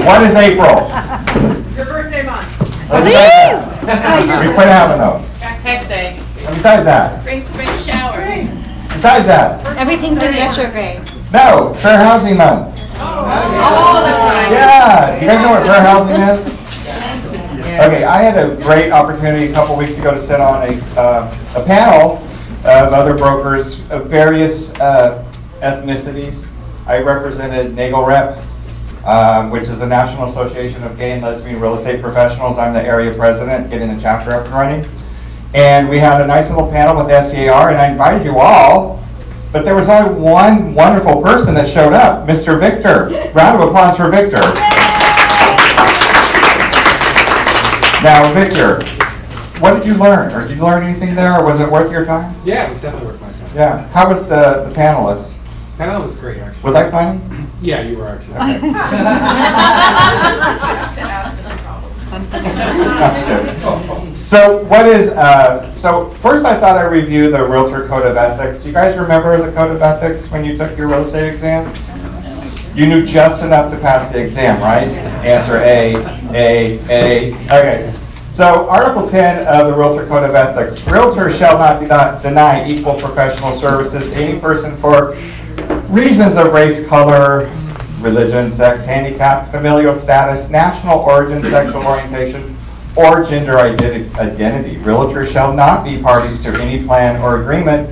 What is April? Your birthday month. We quit having those. Tax day. And besides that, Spring showers. besides that, Everything's in retrograde. no, it's Fair Housing Month. Oh, that's right. Yeah, do you guys know what fair housing is? Okay, I had a great opportunity a couple weeks ago to sit on a panel of other brokers of various ethnicities. I represented NAGLREP, which is the National Association of Gay and Lesbian Real Estate Professionals. I'm the area president, getting the chapter up and running. And we had a nice little panel with SCAR, and I invited you all, but there was only one wonderful person that showed up, Mr. Victor. Round of applause for Victor. Now, Victor, what did you learn? Or did you learn anything there, or was it worth your time? Yeah, it was definitely worth my time. Yeah. How was the panelists? Panel was great, actually. Was I funny? Yeah, you were actually. So what is, so first I thought I'd review the Realtor Code of Ethics. Do you guys remember the Code of Ethics when you took your real estate exam? You knew just enough to pass the exam, right? Answer A. Okay. So Article 10 of the Realtor Code of Ethics. Realtors shall not deny equal professional services to any person for reasons of race, color, religion, sex, handicap, familial status, national origin, sexual orientation, or gender identity. Realtors shall not be parties to any plan or agreement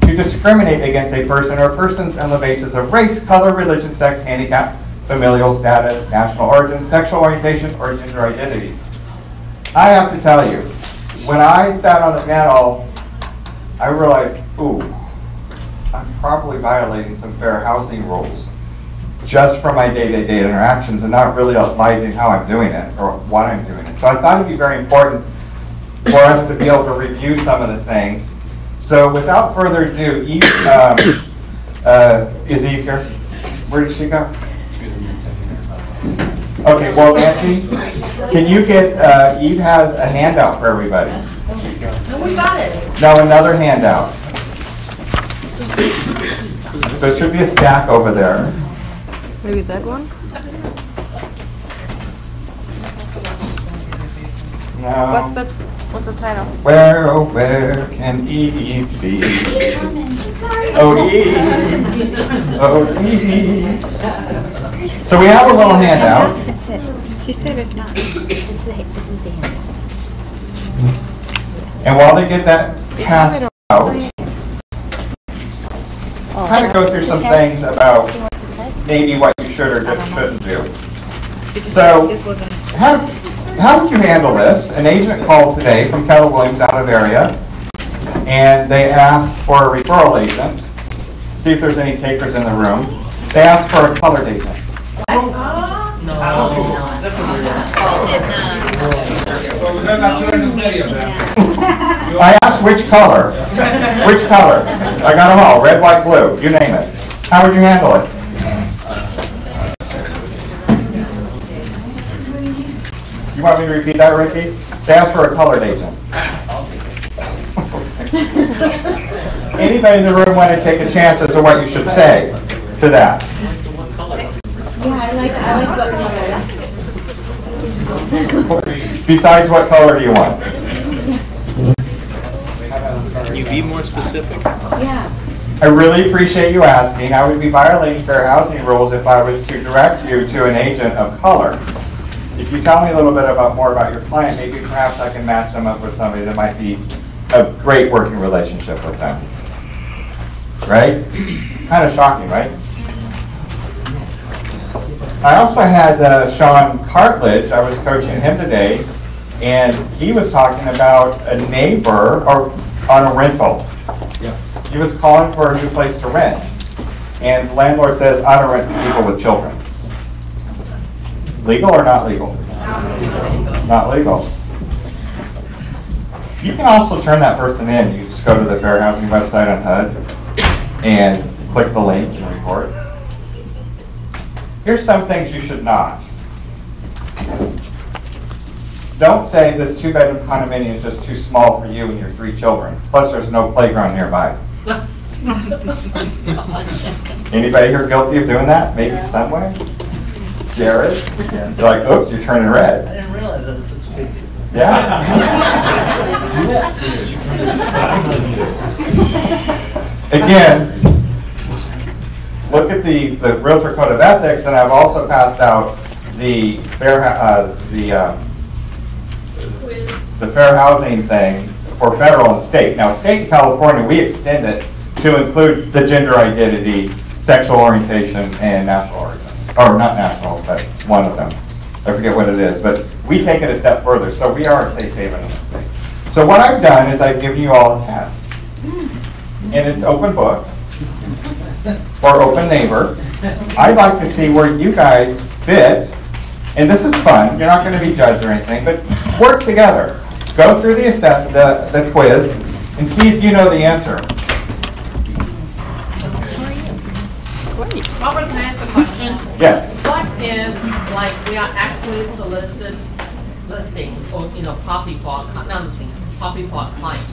to discriminate against a person or persons on the basis of race, color, religion, sex, handicap, familial status, national origin, sexual orientation, or gender identity. I have to tell you, when I sat on the panel, I realized, ooh, I'm probably violating some fair housing rules just from my day-to-day interactions and not really advising how I'm doing it or what I'm doing it. So I thought it'd be very important for us to be able to review some of the things. So without further ado, Eve, is Eve here? Where did she go? Okay, well, Nancy, can you get, Eve has a handout for everybody. No, we got it. No, another handout. So it should be a stack over there. Maybe that one? No. What's the title? Where, oh, where can Eve be? Oh, Eve. Oh, Eve. So we have a little handout. That's it. He said it's not. This is the handout. And while they get that passed out, kind of go through some things about maybe what you should or shouldn't do. So, how would you handle this? An agent called today from Keller Williams out of area, and they asked for a referral agent. See if there's any takers in the room. They asked for a colored agent. I asked which color. Which color? I got them all. Red, white, blue. You name it. How would you handle it? You want me to repeat that, Ricky? They asked for a colored agent. Anybody in the room want to take a chance as to what you should say to that? Yeah, I like what color. Besides, what color do you want? Can you be more specific? Yeah. I really appreciate you asking. I would be violating fair housing rules if I was to direct you to an agent of color. If you tell me a little bit more about your client, maybe perhaps I can match them up with somebody that might be a great working relationship with them. Right? Kind of shocking, right? I also had Sean Cartledge. I was coaching him today, and he was talking about a neighbor or on a rental. Yeah. He was calling for a new place to rent, and the landlord says, I don't rent to people with children. Legal or not legal? Not legal. You can also turn that person in. You just go to the Fair Housing website on HUD and click the link and report. Here's some things you should not. Don't say this 2-bedroom condominium is just too small for you and your 3 children. Plus there's no playground nearby. Anybody here guilty of doing that? Maybe some way? Jared? You're like, oops, you're turning red. I didn't realize that it's such a big deal. Yeah. Again, look at the Realtor Code of Ethics, and I've also passed out the fair housing thing for federal and state. Now, state and California, we extend it to include the gender identity, sexual orientation, and national origin. Or not national, but one of them. I forget what it is, but we take it a step further. So we are a safe haven in the state. So what I've done is I've given you all a test. And it's open book or open neighbor. I'd like to see where you guys fit. And this is fun. You're not going to be judged or anything, but work together. Go through the quiz and see if you know the answer. Robert, can I ask a question? Yes. What if, like, we are actually solicited listings or, property for, not listing, property for a client?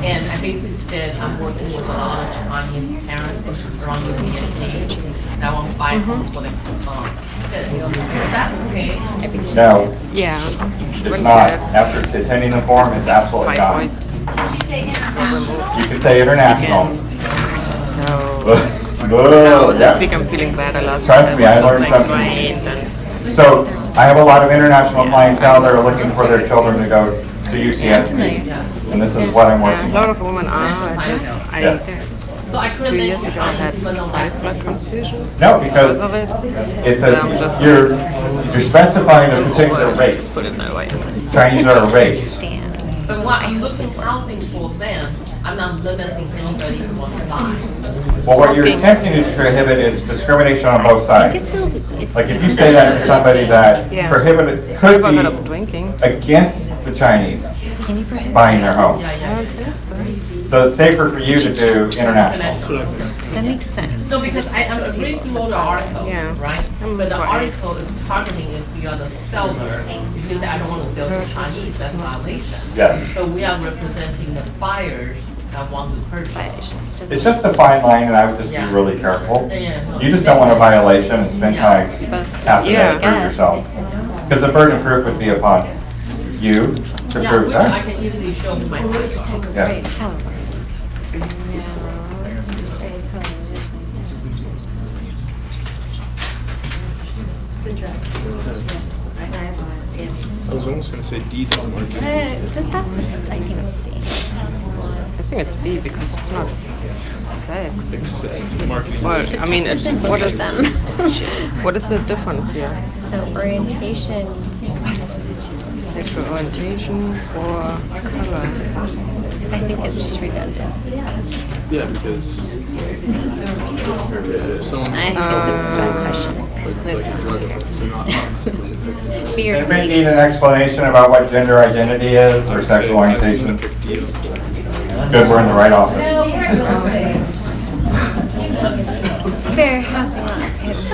And I basically said I'm working with a lot of Chinese parents around the community that want to buy home for their kids. Is that okay? No, Yeah. it's not. After attending the forum, it's absolutely 5 not. points. You can say international. So Oh, this yeah. week I'm feeling bad. Last Trust week me, I was learned like something. great, and So I have a lot of international clientele that are looking for their children to go to UCSB. And this is what I'm yeah, working a lot on. of women are. Yes. So I couldn't 2 make years ago I had Chinese, but no 5 blood transfusions. No, because of it. it's So I'm just you're specifying a particular race. put it that way. Chinese are a race. But what I'm looking housing for them, I'm not limiting anybody who wants to buy. Well, what you're attempting to prohibit is discrimination on both sides. Like if you say that to somebody that Yeah. prohibited, I've could heard of be drinking. against the Chinese Can you prohibit? buying their home. Yeah, I yeah. don't think so. So it's safer for you to do international. That makes sense. No, because I'm reading through the article, Yeah. right? But the fine. article is targeting if you are the seller, if you say I don't want to sell to Chinese, that's a violation. Yes. So we are representing the buyers that want to purchase. It's just a fine line, and I would just be Yeah. really careful. Yeah, no. You just don't want a violation and spend time after Yeah. that to prove yourself. Because the burden of proof would be upon you to Yeah, prove which I that. can easily show my price. Yeah. Race color. No. Race color. I was almost gonna say D though, Mark. That's, I think it's C. I think it's B because it's not sex. Except marketing. Well, I mean, it's Simple what for is them. what is the difference here? So orientation, Sexual orientation or color? I think it's just redundant. Yeah, because if someone I think it's a bad question. like a drug addict, they're not automatically infected. Be your Anybody need safe. an explanation about what gender identity is or sexual orientation? I'm gonna pick D. Good, we're in the right office. Fair housing law. It's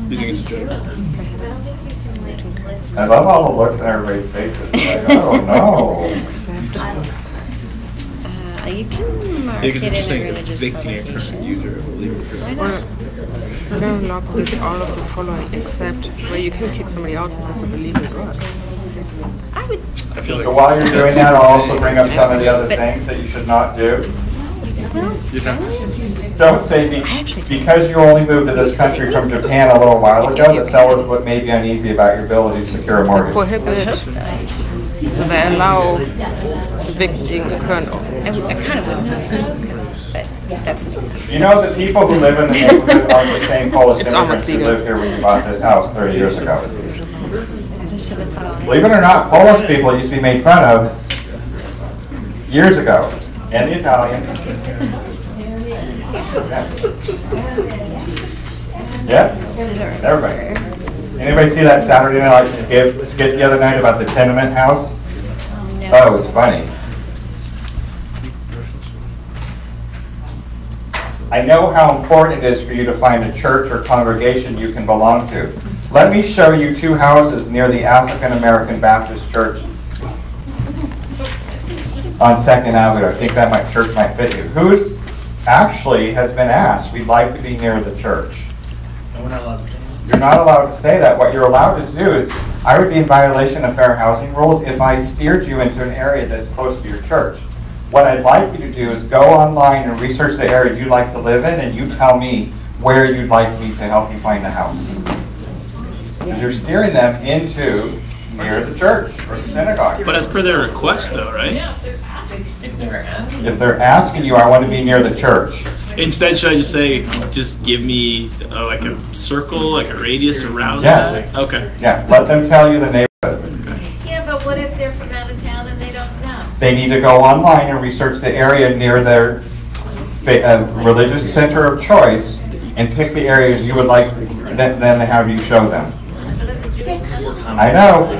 You think it's a joke? I love all the looks on everybody's faces. Like, oh no. You can mark Because it it's just in a saying religious evicting a current publication. user of illegal drugs. Or no lock with all of the following except where you can kick somebody out because of illegal drugs. I would. I feel like So while you're doing that, I'll also bring up some of the other things that you should not do. you'd have to. Don't say because you only moved to this country from Japan a little while ago, the sellers would may be uneasy about your ability to secure a mortgage. Prohibit. So they allow evicting a current I kind of wouldn't know, but that makes sense. You know the people who live in the neighborhood are the same Polish It's immigrants almost who legal. lived here when you bought this house 30 years ago. I should have thought on it. Believe it or not, Polish people used to be made fun of years ago, and the Italians. Yeah, everybody. Anybody see that Saturday Night Live skit the other night about the tenement house? No. Oh, it was funny. I know how important it is for you to find a church or congregation you can belong to. Let me show you two houses near the African American Baptist Church. on 2nd Avenue. I think that church might fit you. Who's actually has been asked, we'd like to be near the church. And we're not allowed to say that. You're not allowed to say that. What you're allowed to do is, I would be in violation of fair housing rules if I steered you into an area that's close to your church. What I'd like you to do is go online and research the areas you'd like to live in, and you tell me where you'd like me to help you find a house. Because you're steering them into near the church or the synagogue. But as per their request, though, right? If they're asking you, I want to be near the church. Instead, should I just say, just give me like a circle, like a radius around Yes. that? Okay. Yeah, let them tell you the neighborhood. Yeah, but what if they're from out of town and they don't know? They need to go online and research the area near their religious center of choice and pick the areas you would like them to have you show them. I know.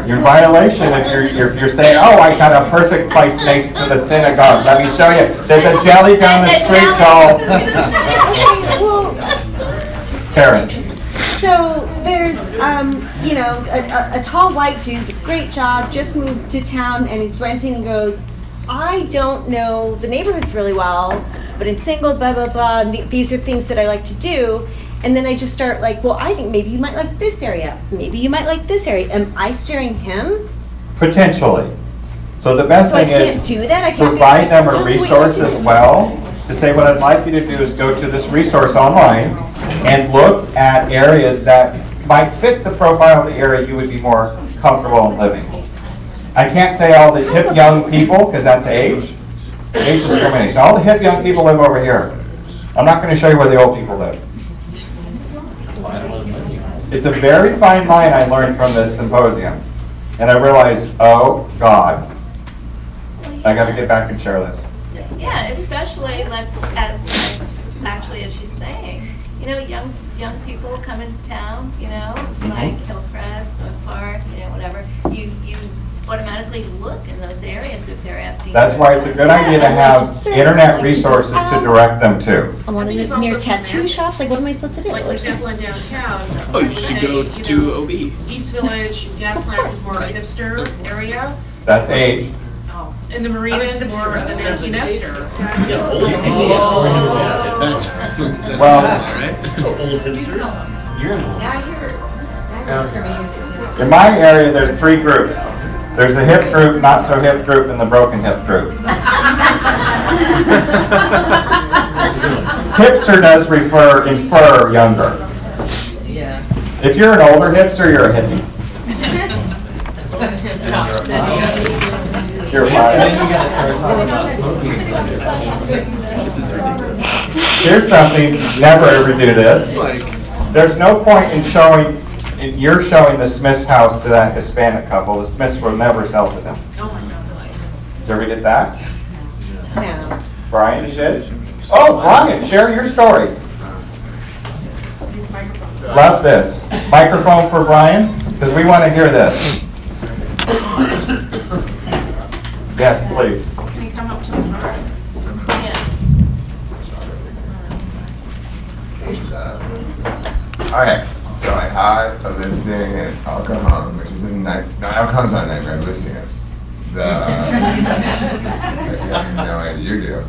You're in violation if you're saying, oh, I got a perfect place next to the synagogue. Let me show you. There's a deli down the street called Karen. So there's, you know, a tall white dude, great job, just moved to town and he's renting and goes, I don't know the neighborhoods really well, but I'm single, blah, blah, blah, and these are things that I like to do. And then I just start like, well, I think maybe you might like this area. Maybe you might like this area. Am I steering him? Potentially. So the best So I thing can't is do that? I can't be provide like, them tell a me what resource you do. as well to say what I'd like you to do is go to this resource online and look at areas that might fit the profile of the area you would be more comfortable in living. I can't say all the hip young people because that's age discrimination. All the hip young people live over here. I'm not going to show you where the old people live. It's a very fine line I learned from this symposium. And I realized, oh, God, I got to get back and share this. Yeah, especially as she's saying, you know, young people come into town, you know, like Hillcrest, North Park, you know, whatever. You automatically look in those areas if they're asking. That's why it's a good idea to have internet resources to direct them to. I want to think it's live near also tattoo semantics. shops. Like, what am I supposed to do? Like, for example, in downtown. Oh, you should go say, to OB. East Village, Gaslamp is more a hipster area. That's age. Oh, and the marina is more of an empty nester. That's Well, right? in my area, there's 3 groups. There's the hip group, not so hip group, and the broken hip group. Hipster does infer younger. Yeah. If you're an older hipster, you're a hippie. You're fine. This is ridiculous. Here's something, never ever do this. There's no point in you're showing the Smith's house to that Hispanic couple. The Smiths will never sell to them. Oh my God. Did you ever get that? No. Brian, you did? Oh, Brian, share your story. Love this. Microphone for Brian, because we want to hear this. Yes, please. Can you come up to the front? Okay, so I had a listing in El Cajon, which is in El Cajon's not a nightmare, listing is. I have no idea, you do.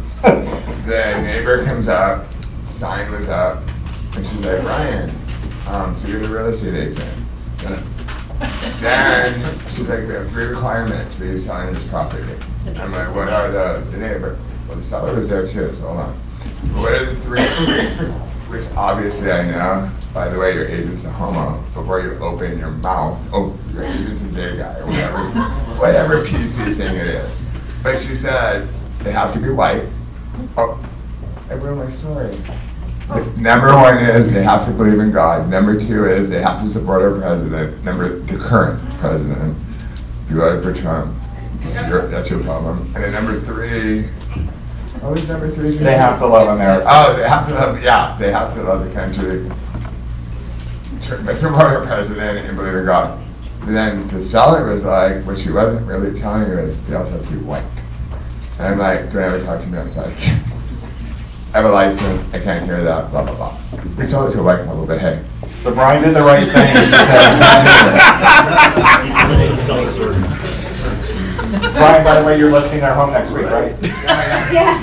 The neighbor comes up, sign was up, and she's like, Ryan, so you're the real estate agent. Then she's like, we have 3 requirements for you selling this property. I'm like, what are the neighbor? Well, the seller was there too, so hold on. What are the 3? Which obviously I know. By the way, your agent's a homo. Before you open your mouth, oh, your agent's a gay guy, or whatever PC thing it is. But she said, they have to be white. Oh, I ruined my story. Number 1 is they have to believe in God. Number 2 is they have to support our president. The current president. If you vote for Trump, that's your problem. And then number 3, what was number 3? They have to love America. Oh, they have to love, they have to love the country. Support our president and believe in God. But then the seller was like, what she wasn't really telling you is they also have to be white. And I'm like, don't ever talk to me on the podcast. I have a license, I can't hear that, blah, blah, blah. We sold it to a white couple, but hey. So Brian did the right thing. He said, Brian, by the way, you're listing their home next week, right? Yeah.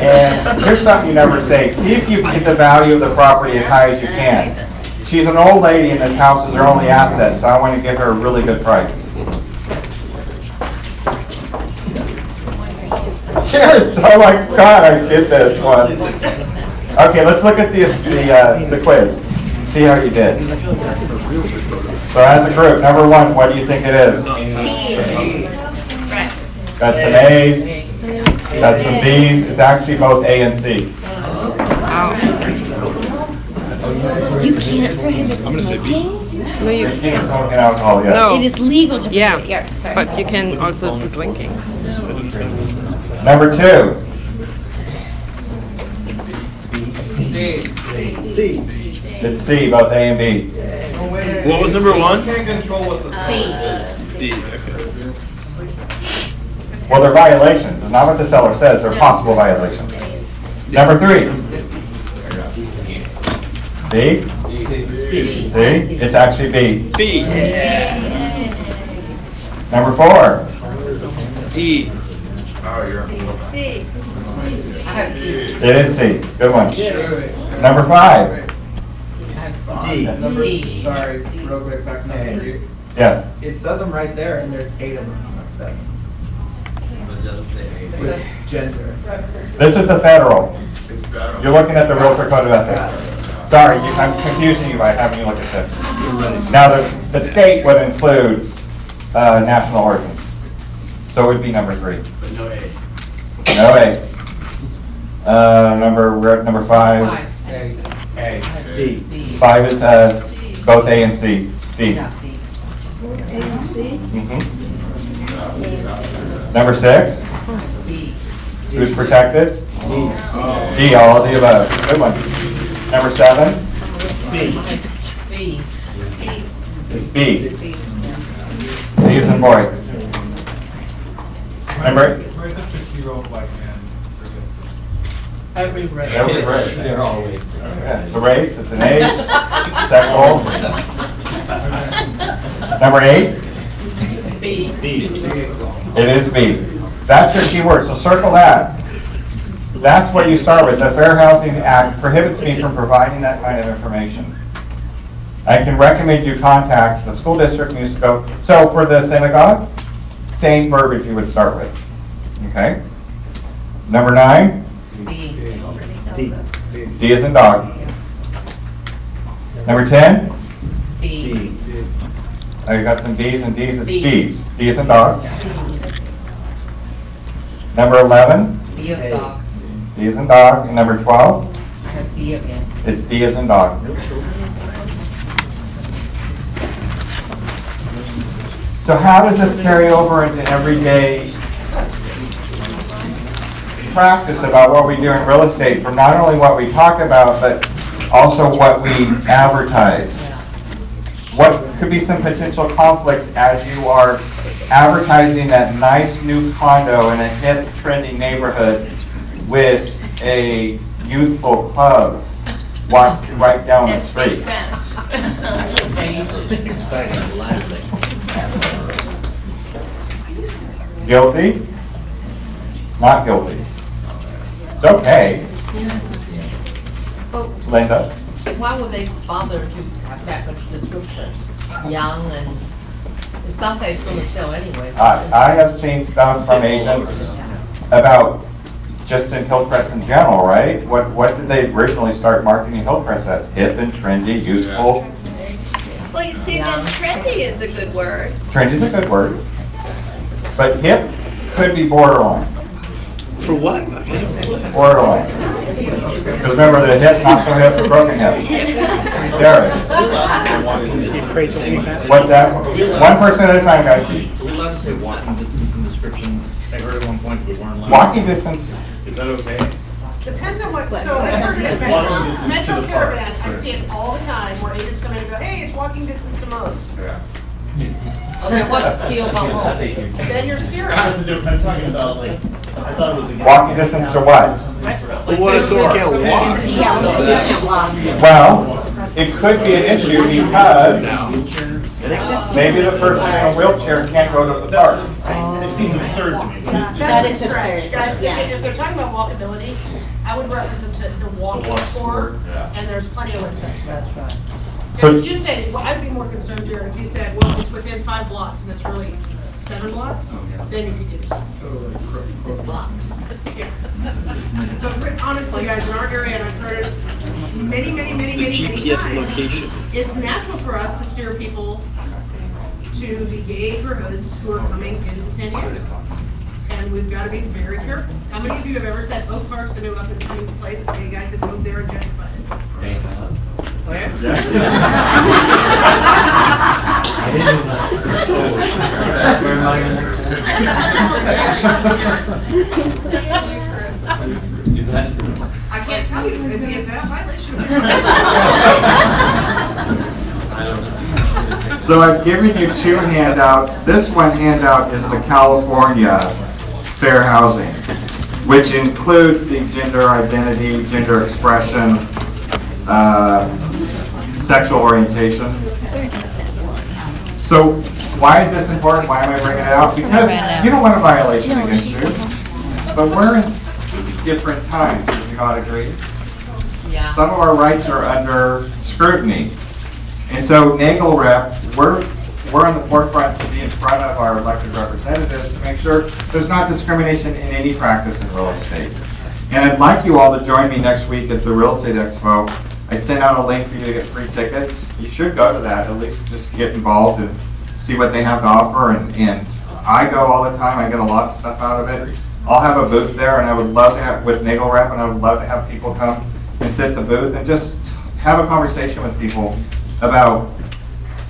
And here's something you never say. See if you can get the value of the property as high as you can. She's an old lady and this house is her only asset, so I want to give her a really good price. Sharon's so like, God, I get this one. Okay, let's look at the quiz. See how you did. So as a group, number one, what do you think it is? Got some A's, got some B's. It's actually both A and C. You can't prohibit smoking. No, you Can't can't. smoke alcohol yet. No. It is legal to Yeah, prohibit. Yeah, sorry. but you can also do drinking. Number two. It's C, both A and B. What was number one? B. D. Okay. Well, they're violations. It's not what the seller says. They're possible violations. Number three. B? C? It's actually B. B. Number four. D. See, I have C. It is C. Good one. Number five. D. Sorry, real quick, back number 3. Yes. It says them right there, and there's 8 of them, not 7. With gender. This is the federal. You're looking at the Realtor Code of Ethics. Sorry, I'm confusing you by having you look at this. Now, the state would include national origin. So it would be number 3. But no A. No A. We're at number 5. D. 5 is both A and C. It's D. Yeah, B. Mhm. Number 6. B. Who's protected? D, all of the above. Good one. Number 7. B. It's B. D is in boy. Number 8. Where's the 50-year-old white man? Every race. Every race. They're all white. Yeah, it's a race, it's an age, sexual. Number 8. B. It is B. That's your key word, so circle that. That's what you start with. The Fair Housing Act prohibits me from providing that kind of information. I can recommend you contact the school district needs to go. So for the synagogue, same verbiage you would start with. Okay? Number 9, B. D is in dog. Number 10, B. I got some B's and D's, it's B. D's. D is in dog. Number 11, B is dog. D is in dog. And number 12, I have B again. it's D is in dog. So how does this carry over into everyday practice about what we do in real estate, from not only what we talk about, but also what we advertise? What could be some potential conflicts as you are advertising that nice new condo in a hip, trendy neighborhood with a youthful club walk right down the and speak street? Spanish. Guilty? Not guilty. It's okay. But Linda? why would they bother to have that much description? Young and, it sounds like it's gonna sell anyway. I have seen stuff from agents about just in Hillcrest in general, right? What did they originally start marketing Hillcrest as? Hip and trendy, youthful. Well, you see, then trendy is a good word. Trendy is a good word. But hip could be borderline. For what? Borderline. Because remember, the hip, not so hip, the broken hip. Jared. What's that? One person at a time, guys. Are we allowed to say walking distance in descriptions? I heard at one point we weren't allowed. Walking distance. Is that okay? Depends on what, so I heard it at Walking distance to Metro the park. Caravan, I see it all the time, where agents come in and go, hey, it's walking distance to Moe's. Yeah. Okay, what's the deal about Mo? Then you're steering. I'm talking about like, I thought it was. Walking distance to what? But what if someone can't walk? Well, it could be an issue because Maybe the person in a wheelchair can't go to the park. It seems absurd to me. That is absurd. Guys, Yeah. if they're talking about walkability, I would reference them to the walking score, and there's plenty of websites. That's right. So- If you said, well, I'd be more concerned here if you said, well, it's within 5 blocks and it's really 7 blocks, then you could get it. It's blocked. Yeah. But honestly, guys, in our area, and I've heard it many GPS times, location. it's natural for us to steer people to the gay neighborhoods who are coming into San Diego. And we've got to be very careful. How many of you have ever said Oak Park's the new up and coming place, the gay guys have moved there and gentrified it? Oh, yeah? I can't tell you, it'd be a bad violation. So I've given you 2 handouts. This one handout is the California Fair Housing, which includes the gender identity, gender expression, sexual orientation. So why is this important? Why am I bringing it out? Because you don't want a violation against you, but we're in different times. Do you not agree? Yeah. Some of our rights are under scrutiny. And so Nagel Rep, we're on the forefront to be in front of our elected representatives to make sure there's not discrimination in any practice in real estate. And I'd like you all to join me next week at the Real Estate Expo. I sent out a link for you to get free tickets. You should go to that, at least just get involved and see what they have to offer. And I go all the time. I get a lot of stuff out of it. I'll have a booth there, and I would love to have, with Nagel Rep, and I would love to have people come and sit at the booth and just have a conversation with people about,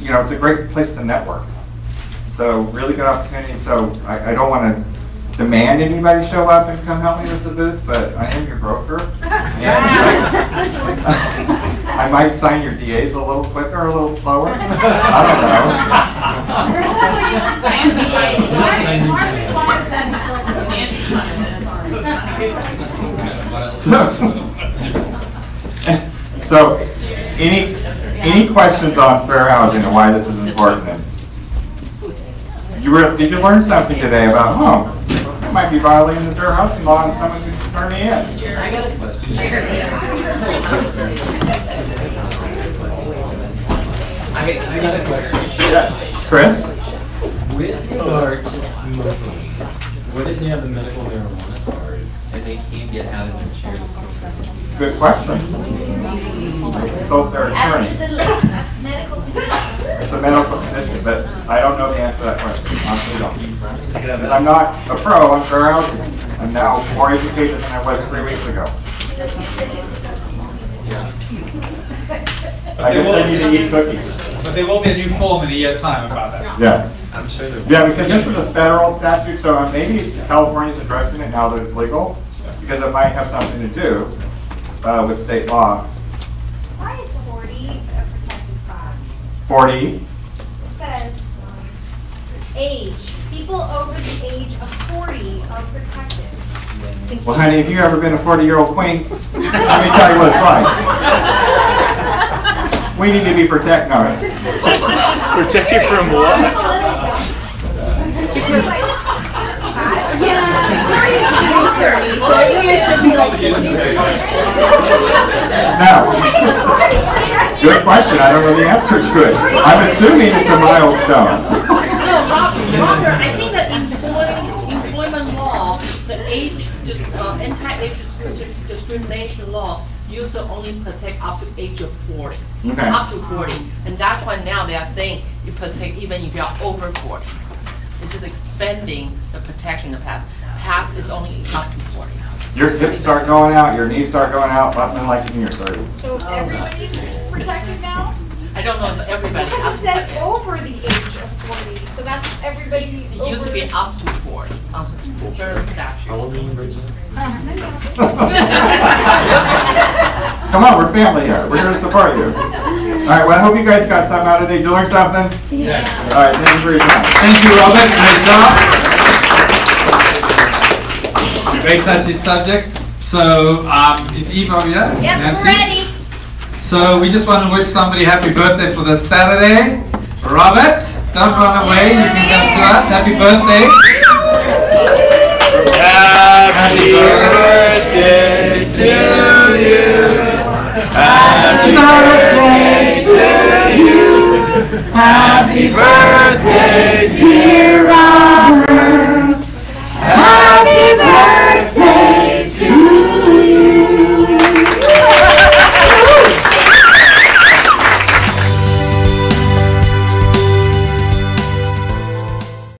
you know, it's a great place to network. So really good opportunity. So I don't want to demand anybody show up and come help me with the booth, but I am your broker. And I might sign your DAs a little quicker, a little slower. I don't know. So any questions on fair housing and why this is important? Did you learn something today about, I might be violating the fair housing law and someone could turn me in? I got a question. I got a question. Yes. Chris? With regard to smoking, what if they have a medical marijuana card and they can't get out of their chair? Good question. So their attorney. It's a medical condition, but I don't know the answer to that question. Honestly, don't. Because I'm not a pro on fair housing. I'm now more educated than I was 3 weeks ago. I guess I need to eat cookies. But there will be a new form in a year's time about that. Yeah. I'm sure there Yeah, because this is a federal statute, so maybe California's addressing it now that it's legal, because it might have something to do with state law. Why is 40 a protected class? 40. It says age. People over the age of 40 are protected. Well, honey, if you've ever been a 40-year-old queen, let me tell you what it's like. We need to be protected. No. Protected from what? No. Good question. I don't know the answer to it. I'm assuming it's a milestone. No, Robert, I think that employment law, the anti-age discrimination law, used to only protect up to age of 40. Okay. Up to 40. And that's why now they are saying you protect even if you are over 40. It's just expanding the protection in the past. Past is only up to 40. Your hips start going out, your knees start going out, nothing like in your 30s. So everybody's protected now? I don't know if everybody. Because it says over the age of 40, so that's everybody It used to be up to 40. Certain statute. How old are you, Bridget? Come on, we're family here. We're here to support you. All right, well, I hope you guys got something out of it. Did you learn something? Yes. All right, thank you for your time. Thank you, Robert. Great job. Very touchy subject. So, is Eva over here? Yep, Nancy? we're ready. So, we just want to wish somebody happy birthday for this Saturday. Robert, don't run away. You can come to us. Happy birthday. Happy birthday to you. Happy birthday to you. Happy birthday, dear Robert.